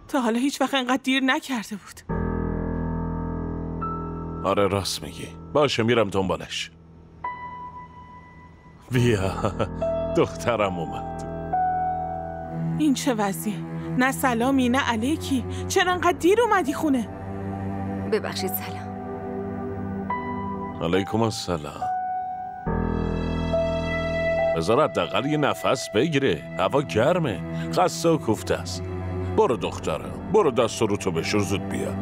تا حالا هیچ وقت اینقدر دیر نکرده بود. آره راست میگی. باشه میرم دنبالش. بیا دخترم اومد. این چه وضعیه؟ نه سلامی نه علیکی. چرا انقدر دیر اومدی خونه؟ ببخشید سلام. علیکم السلام. بذار حداقل یه نفس بگیره. هوا گرمه، خسته و کوفته است. برو دخترم، برو دست رو تو بشور، زود بیا.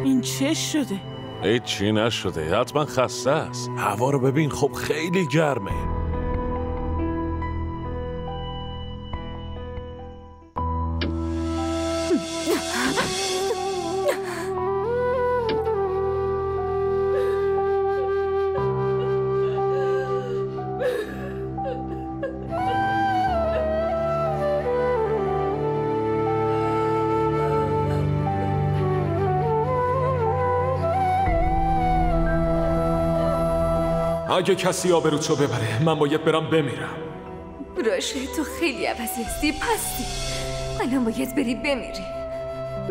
این چه شده؟ هیچی نشده، حتما خسته است. هوا رو ببین، خب خیلی گرمه. اگه کسی آبروتو ببره من باید برم بمیرم. راشه تو خیلی عوضی هستی، پستی. الان باید بری بمیری.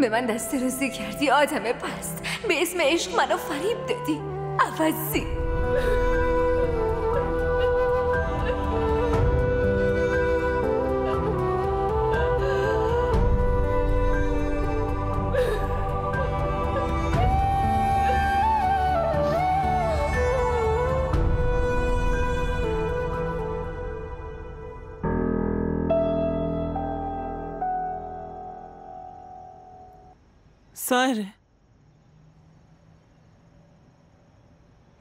به من دست رازی کردی آدم پست. به اسم عشق منو فریب دادی. عوضی. سایره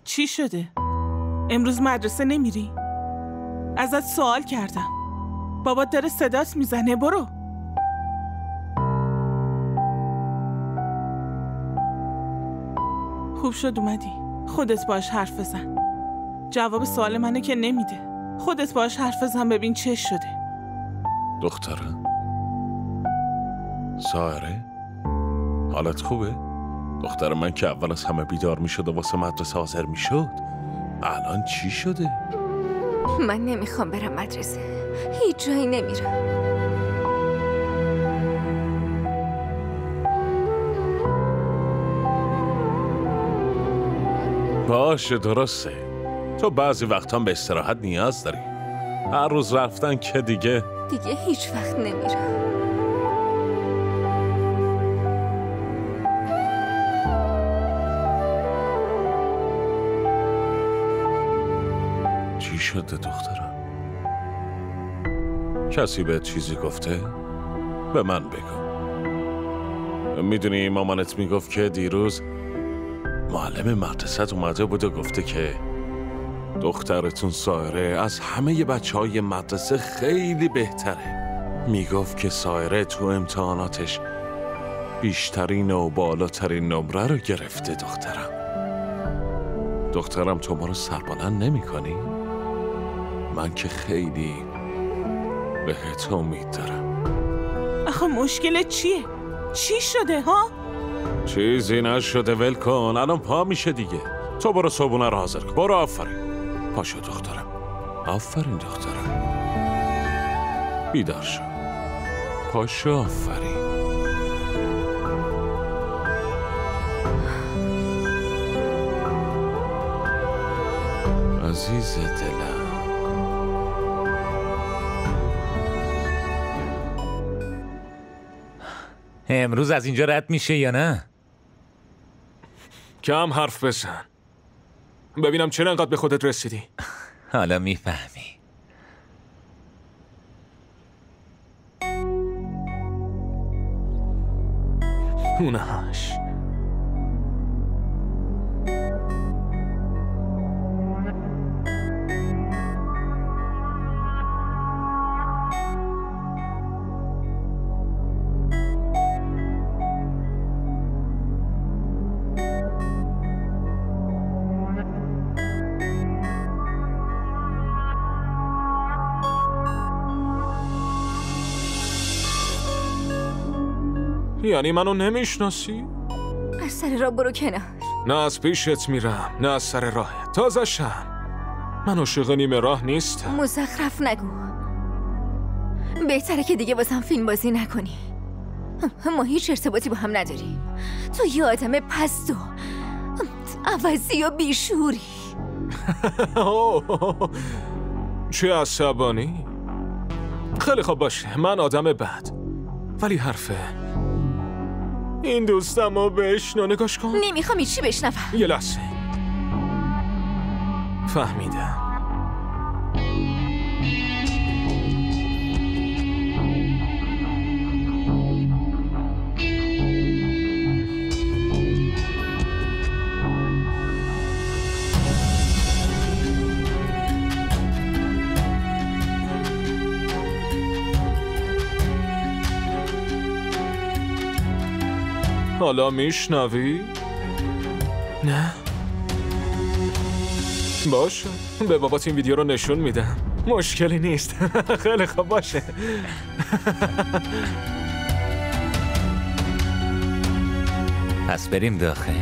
چی شده؟ امروز مدرسه نمیری؟ ازت سوال کردم. بابات داره صدات میزنه. برو. خوب شد اومدی. خودت باش حرف بزن. جواب سوال منو که نمیده. خودت باش حرف بزن ببین چه شده. دخترم سایره، حالت خوبه؟ دختر من که اول از همه بیدار میشد و واسه مدرسه حاضر میشد، الان چی شده؟ من نمیخوام برم مدرسه. هیچ جایی نمیرم. باشه درسته. تو بعضی وقتا به استراحت نیاز داری. هر روز رفتن که دیگه هیچ وقت نمیرم. چی شده دخترم؟ کسی بهت چیزی گفته؟ به من بگو. میدونی مامانت میگفت که دیروز معلم مدرسه‌ت اومده بود و گفته که دخترتون سایره از همه بچه‌های مدرسه خیلی بهتره. میگفت که سایره تو امتحاناتش بیشترین و بالاترین نمره رو گرفته. دخترم تو ما رو سربلند نمی کنی؟ من که خیلی بهت امید دارم. آخه مشکلت چیه؟ چی شده ها؟ چیزی نشده، ول کن. الان پا میشه دیگه. تو برو صبحونه رو حاضر کن. برو. آفرین. پاشو دخترم. آفرین دخترم. بیدار شو. پاشو. آفرین. عزیز دلم. امروز از اینجا رد میشه یا نه؟ کم حرف بزن. ببینم چرا انقدر به خودت رسیدی. حالا میفهمی. اونهاش یعنی منو نمیشناسی؟ از سر راه برو کنار. نه از پیشت میرم، نه از سر راهت. تازه شم. من عاشق نیمه راه نیستم. مزخرف نگو. بهتره که دیگه واسم فیلم بازی نکنی. ما هیچ ارتباطی با هم نداریم. تو یه آدم پست و عوضی و بیشوری. چه عصبانی؟ خیلی خوب باشه، من آدم بد، ولی حرفه این دوستم رو بشنو. نگاش کن. نمیخوام چی بشنوم. یه لحظه. فهمیدم. حالا میشنوی؟ نه؟ باشه، به بابات این ویدیو رو نشون میدم. مشکلی نیست. خیلی خوب باشه. پس بریم داخل.